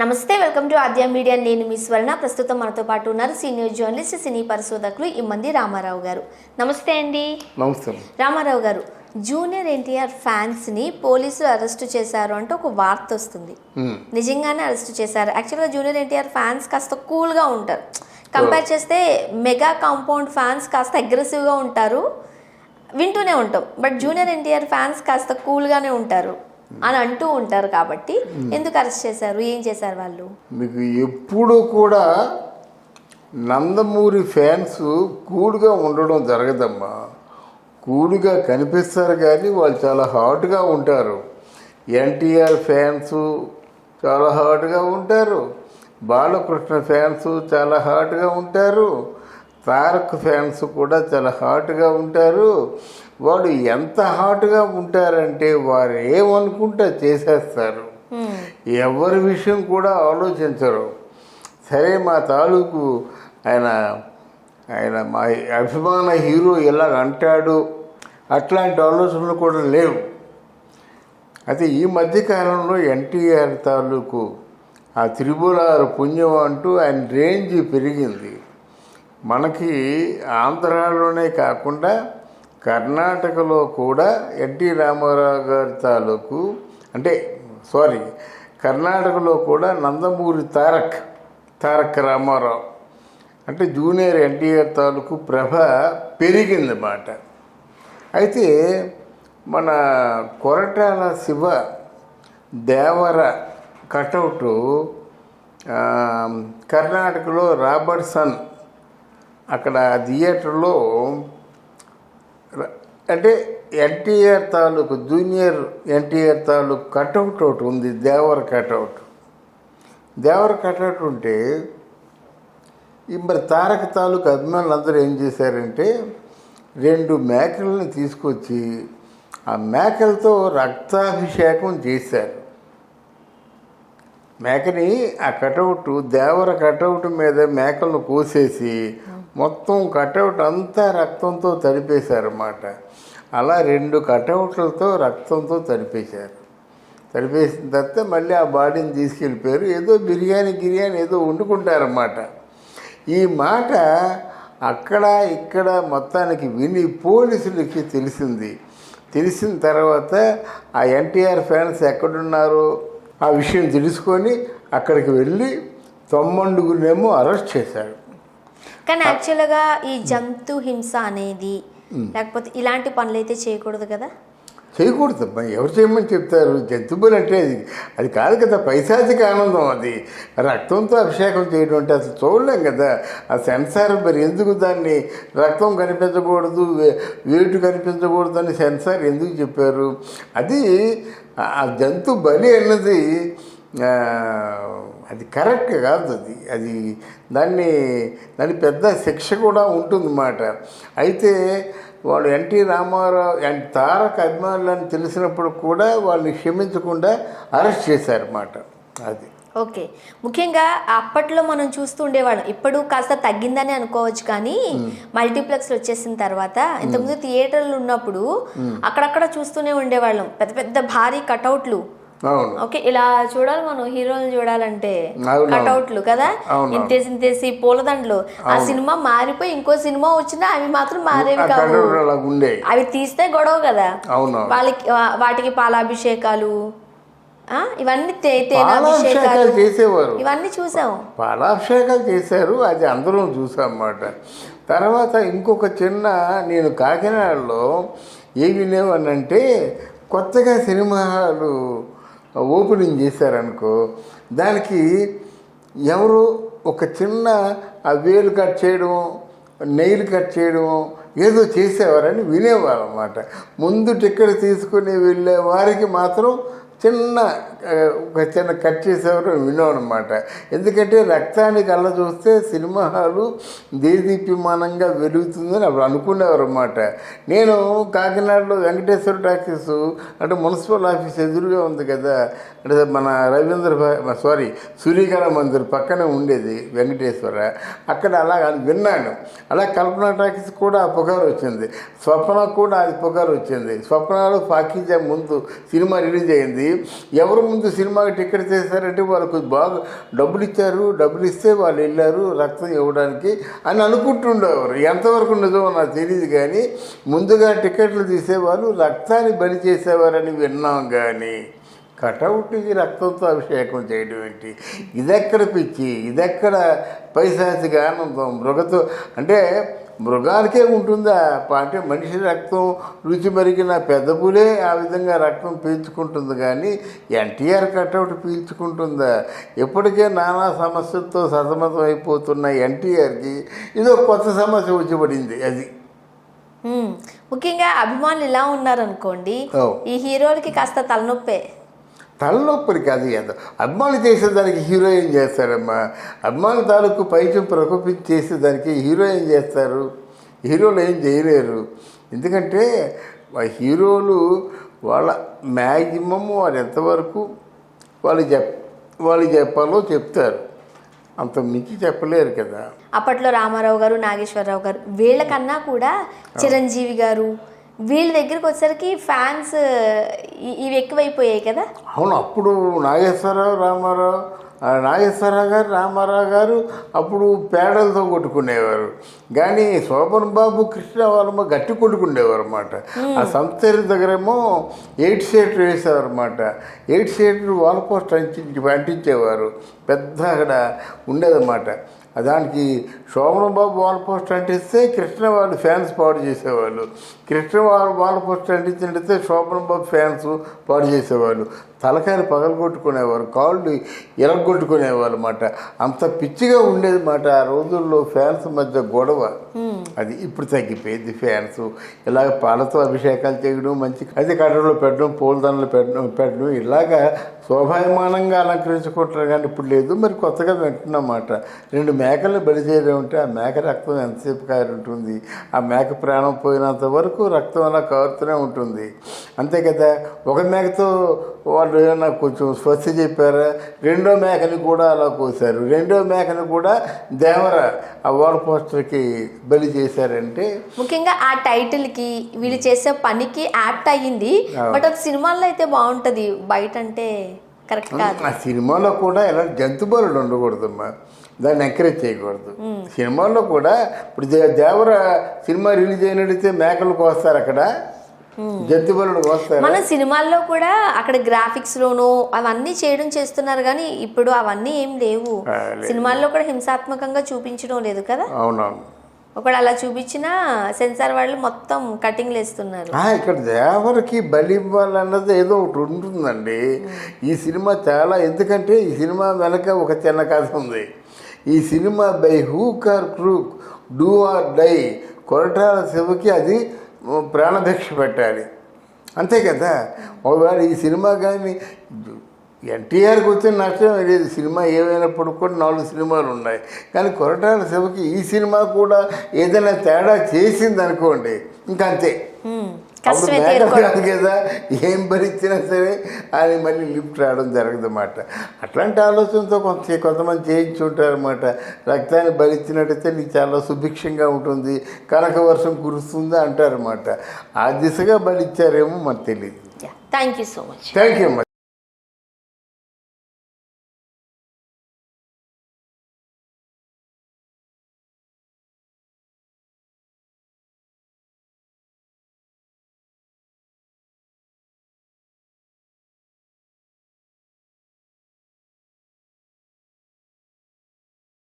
నమస్తే, welcome to Aadya media. నేను మీ స్వర్ణ. ప్రస్తుతం మనతో పాటు ఉన్నారు సీనియర్ జర్నలిస్ట్, సినీ పరిశోధకులు ఇమ్మంది రామారావు గారు. నమస్తే అండి. నమస్తే రామారావు గారు, జూనియర్ ఎన్టీఆర్ ఫ్యాన్స్ని పోలీసులు అరెస్ట్ చేశారు అంటే ఒక వార్త వస్తుంది. నిజంగానే అరెస్ట్ చేశారు. యాక్చువల్గా జూనియర్ ఎన్టీఆర్ ఫ్యాన్స్ కాస్త కూల్గా ఉంటారు. కంపేర్ చేస్తే మెగా కాంపౌండ్ ఫ్యాన్స్ కాస్త అగ్రెసివ్గా ఉంటారు, వింటూనే ఉంటాం. బట్ జూనియర్ ఎన్టీఆర్ ఫ్యాన్స్ కాస్త కూల్గానే ఉంటారు అని అంటూ ఉంటారు. కాబట్టి ఎందుకు అరెస్ట్ చేశారు, ఏం చేశారు వాళ్ళు? మీకు ఎప్పుడు కూడా నందమూరి ఫ్యాన్స్ కూల్గా ఉండడం జరగదమ్మా. కూల్గా కనిపిస్తారు కానీ వాళ్ళు చాలా హాట్గా ఉంటారు. ఎన్టీఆర్ ఫ్యాన్స్ చాలా హాట్గా ఉంటారు, బాలకృష్ణ ఫ్యాన్స్ చాలా హాట్గా ఉంటారు, తారక్ ఫ్యాన్స్ కూడా చాలా హాట్గా ఉంటారు. వాడు ఎంత హాట్గా ఉంటారంటే వారు ఏమనుకుంటే చేసేస్తారు. ఎవరి విషయం కూడా ఆలోచించరు. సరే, మా తాలూకు ఆయన మా అభిమాన హీరో ఇలా అంటాడు, అట్లాంటి ఆలోచనలు కూడా లేవు. అయితే ఈ మధ్యకాలంలో ఎన్టీఆర్ తాలూకు ఆ త్రిపురారు పుణ్యం అంటూ ఆయన రేంజ్ పెరిగింది. మనకి ఆంధ్రాలోనే కాకుండా కర్ణాటకలో కూడా ఎన్టీ రామారావు గారి తాలూకు కర్ణాటకలో కూడా నందమూరి తారక్ రామారావు అంటే జూనియర్ ఎన్టీఆర్ తాలూకు ప్రభ పెరిగిందన్నమాట. అయితే మన కొరటాల శివ దేవర కటౌటు కర్ణాటకలో రాబర్ట్సన్ అక్కడ థియేటర్లో అంటే ఎన్టీఆర్ తాలూకు జూనియర్ ఎన్టీఆర్ తాలూకు కటౌట్ ఒకటి ఉంది, దేవర కటౌట్ ఉంటే మరి తారక తాలూకు అభిమానులు అందరూ ఏం చేశారంటే 2 మేకలను తీసుకొచ్చి ఆ మేకలతో రక్తాభిషేకం చేశారు. మేకని ఆ కటౌట్ దేవర కటౌట్ మీద మేకలను కోసేసి మొత్తం కటౌట్ అంతా రక్తంతో తడిపేశారన్నమాట. అలా 2 కటౌట్లతో రక్తంతో తడిపేసిన తర్వాత మళ్ళీ ఆ బాడీని తీసుకెళ్ళిపోయారు. ఏదో బిర్యానీ ఏదో వండుకుంటారన్నమాట. ఈ మాట అక్కడ ఇక్కడ మొత్తానికి విని పోలీసులకి తెలిసిన తర్వాత ఆ ఎన్టీఆర్ ఫ్యాన్స్ ఎక్కడున్నారో ఆ విషయం తెలుసుకొని అక్కడికి వెళ్ళి 9 అరెస్ట్ చేశారు. కానీ యాక్చువల్గా ఈ జంతు హింస అనేది లేకపోతే ఇలాంటి పనులు అయితే చేయకూడదు కదా. చేయకూడదమ్మా, ఎవరు చేయమని చెప్తారు? జంతువులు అంటే అది కాదు కదా, పైశాచిక ఆనందం. అది రక్తంతో అభిషేకం చేయడం అంటే అసలు చూడలేం కదా. ఆ సెన్సార్ మరి ఎందుకు దాన్ని రక్తం కనిపించకూడదు, వేటు కనిపించకూడదు అని సెన్సార్ ఎందుకు చెప్పారు? అది ఆ జంతు బలి అన్నది అది కరెక్ట్ కాదు. అది దాని పెద్ద శిక్ష కూడా ఉంటుందన్నమాట. అయితే వాళ్ళు ఎన్టీ రామారావు అండ్ తారక అభిమానులని తెలిసినప్పుడు కూడా వాళ్ళని క్షమించకుండా అరెస్ట్ చేశారన్నమాట. అది ఓకే. ముఖ్యంగా అప్పట్లో మనం చూస్తూ ఉండేవాళ్ళం, ఇప్పుడు కాస్త తగ్గిందని అనుకోవచ్చు. కానీ మల్టీప్లెక్స్లు వచ్చేసిన తర్వాత ఇంతకుముందు థియేటర్లు ఉన్నప్పుడు అక్కడక్కడ చూస్తూనే ఉండేవాళ్ళం, పెద్ద పెద్ద భారీ కటౌట్లు. ఓకే, ఇలా చూడాలి మనం హీరోలు చూడాలంటే కటౌట్లు కదా, ఇంతేసి పూలదండలు. ఆ సినిమా మారిపోయి ఇంకో సినిమా వచ్చినా అవి మాత్రం మారేవి కావు. అవి తీస్తే గొడవ కదా. వాటికి పాలాభిషేకాలు, ఇవన్నీ తేనాభిషేకాలు చేసేవారు. ఇవన్నీ చూసాము. పాలాభిషేకాలు చేశారు, అది అందరం చూసాం అన్నమాట. తర్వాత ఇంకొక నేను కాకినాడలో ఏం వినేవాడినంటే, కొత్తగా సినిమా హాలు ఓపెనింగ్ చేశారనుకో, దానికి ఎవరు ఒక చిన్న ఆ వేలు కట్ చేయడం, నెయిల్ కట్ చేయడం ఏదో చేసేవారని వినేవారు అన్నమాట. ముందు టికెట్ తీసుకుని వెళ్ళే వారికి మాత్రం ఒక చిన్న కట్ చేసేవారు వినోనమాట. ఎందుకంటే రక్తాన్ని కళ్ళ చూస్తే సినిమా హాలు దేదీప్యమానంగా వెలుగుతుందని అప్పుడు అనుకునేవారు అన్నమాట. నేను కాకినాడలో వెంకటేశ్వర టాకీస్ అంటే మున్సిపల్ ఆఫీస్ ఎదురుగా ఉంది కదా, అంటే మన సూర్యకళ మందిర్ పక్కనే ఉండేది వెంకటేశ్వర. అక్కడ అలా విన్నాను. అలా కల్పన టాకీస్ కూడా ఆ పొగారు వచ్చింది, స్వప్న కూడా అది పొగారు వచ్చింది. స్వప్నలో పాకీజా ముందు సినిమా రిలీజ్ అయింది, ఎవరు ముందు సినిమాకి టికెట్ చేశారంటే వాళ్ళకు బాగా డబ్బులు ఇచ్చారు, డబ్బులు ఇస్తే వాళ్ళు వెళ్ళారు రక్తం ఇవ్వడానికి అని అనుకుంటుండేవారు. ఎంతవరకు నిజమో నాకు తెలియదు, కానీ ముందుగా టికెట్లు తీసేవాళ్ళు రక్తాన్ని బలి చేసేవారని విన్నాం. కానీ కటౌట్కి రక్తంతో అభిషేకం చేయడం ఏంటి? ఇదెక్కడ పిచ్చి, ఇదెక్కడ పైశాచిక ఆనందం? మృగతో అంటే మృగానికే ఉంటుందా? అంటే మనిషి రక్తం రుచి మరిగిన పెద్ద పులే ఆ విధంగా రక్తం పీల్చుకుంటుంది, కానీ ఎన్టీఆర్ కటౌట్ పీల్చుకుంటుందా? ఎప్పటికే నానా సమస్యలతో సతమతం అయిపోతున్న ఎన్టీఆర్కి ఇదో కొత్త సమస్య వచ్చి పడింది. అది ముఖ్యంగా అభిమానులు ఇలా ఉన్నారనుకోండి, ఈ హీరోలకి కాస్త తలనొప్పే. తలనొప్పిని కాదు, ఎంత అభిమానులు చేసేదానికి హీరో ఏం చేస్తారమ్మా? అభిమానుల తాలూకు పైచం ప్రకోపించి చేసేదానికి హీరో ఏం చేస్తారు? హీరోలు ఏం చేయలేరు. ఎందుకంటే హీరోలు వాళ్ళ మ్యాక్సిమమ్ వాళ్ళు ఎంతవరకు వాళ్ళు చెప్పాలో చెప్తారు, అంత మించి చెప్పలేరు కదా. అప్పట్లో రామారావు గారు, నాగేశ్వరరావు గారు వీళ్ళకన్నా కూడా చిరంజీవి గారు వీళ్ళ దగ్గరికి వచ్చేసరికి ఫ్యాన్స్ ఇవి ఎక్కువైపోయాయి కదా. అవును, అప్పుడు రామారావు గారు అప్పుడు పేడలతో కొట్టుకునేవారు, కానీ శోభన్ బాబు, కృష్ణ వాళ్ళ గట్టి కొట్టుకునేవారు అన్నమాట. ఆ సంస్థల దగ్గరేమో 8 షీటర్ వేసేవారు అన్నమాట. 8 షీటర్ వాల్ పోస్ట్ అంటించేవారు, పెద్ద అక్కడ ఉండేదన్నమాట. దానికి శోభన్ బాబు వాల్ పోస్ట్ అంటిస్తే కృష్ణ వాళ్ళు ఫ్యాన్స్ పాడు చేసేవాళ్ళు, కృష్ణ వాల్ పోస్ట్ అంటించినట్టే శోభన్ బాబు ఫ్యాన్స్ పాడు చేసేవాళ్ళు. తలకాయలు పగలగొట్టుకునేవారు, కాళ్ళు ఎరగొట్టుకునేవాళ్ళు అన్నమాట. అంత పిచ్చిగా ఉండేది మాట ఆ రోజుల్లో ఫ్యాన్స్ మధ్య గొడవ. అది ఇప్పుడు తగ్గిపోయింది. ఫ్యాన్స్ ఇలాగ పాలతో అభిషేకాలు చేయడం, మంచి అది కట్టడలో పెట్టడం, పూలదండలు పెట్టడం ఇలాగా శోభాయమానంగా అలంకరించుకుంటారు, కానీ ఇప్పుడు లేదు. మరి కొత్తగా వింటున్నమాట, 2 మేకలు బలి చేయడం ఉంటే ఆ మేక రక్తం ఎంతసేపు కారు ఉంటుంది? ఆ మేక ప్రాణం పోయినంత వరకు రక్తం అలా కారుతూనే ఉంటుంది, అంతే కదా. ఒక మేకతో వాళ్ళు ఏమన్నా కొంచెం స్వచ్ఛ చెప్పారా? 2వ మేకని కూడా అలా కోసారు, 2వ మేకని కూడా దేవర ఆ వాల్ పోస్టర్కి బలి చేశారంటే ముఖ్యంగా ఆ టైటిల్కి వీళ్ళు చేసే పనికి యాప్ట్ అయ్యింది. బట్ అది సినిమాల్లో అయితే బాగుంటుంది, బయట అంటే కరెక్ట్ కాదు. ఆ సినిమాలో కూడా ఇలా జంతు బలులు ఉండకూడదమ్మా, దాన్ని ఎంకరేజ్ చేయకూడదు. సినిమాల్లో కూడా ఇప్పుడు దేవర సినిమా రిలీజ్ అయినట్టయితే మేకలు కోస్తారు, అక్కడ జంతు బలులు కోస్తారు. మన సినిమాల్లో కూడా అక్కడ గ్రాఫిక్స్ లోనూ అవన్నీ చేయడం చేస్తున్నారు, కానీ ఇప్పుడు అవన్నీ ఏం లేవు. సినిమాల్లో కూడా హింసాత్మకంగా చూపించడం లేదు కదా. అవునవును, ఒకడు అలా చూపించినా సెన్సార్ వాళ్ళు మొత్తం కటింగ్లు వేస్తున్నారు. ఇక్కడ దేవరికి బలి ఇవ్వాలన్నది ఏదో ఒకటి ఉంటుందండి ఈ సినిమా చాలా. ఎందుకంటే ఈ సినిమా వెనక ఒక చిన్న కథ ఉంది. ఈ cinema by hook or crook, do or die, Koratala శివకి అది ప్రాణభిక్ష పెట్టాలి, అంతే కదా. ఒకవేళ ఈ సినిమా కానీ ఎన్టీఆర్కి వచ్చిన నష్టం లేదు, సినిమా ఏమైనప్పుడు కూడా 4 సినిమాలు ఉన్నాయి, కానీ కొరటాల శివకి ఈ సినిమా కూడా ఏదైనా తేడా చేసింది అనుకోండి, ఇంకంతే. అప్పుడు మేడం కదా, ఏం భరించినా సరే అది మళ్ళీ లిఫ్ట్ రావడం జరగదన్నమాట. అట్లాంటి ఆలోచనతో కొంతమంది చేయించి ఉంటారన్నమాట. రక్తాన్ని భరించినట్టయితే నీకు చాలా సుభిక్షంగా ఉంటుంది, కనక వర్షం కురుస్తుంది అంటారన్నమాట. ఆ దిశగా భరించారేమో మనకు తెలియదు. Thank you so much. Thank you అమ్మా.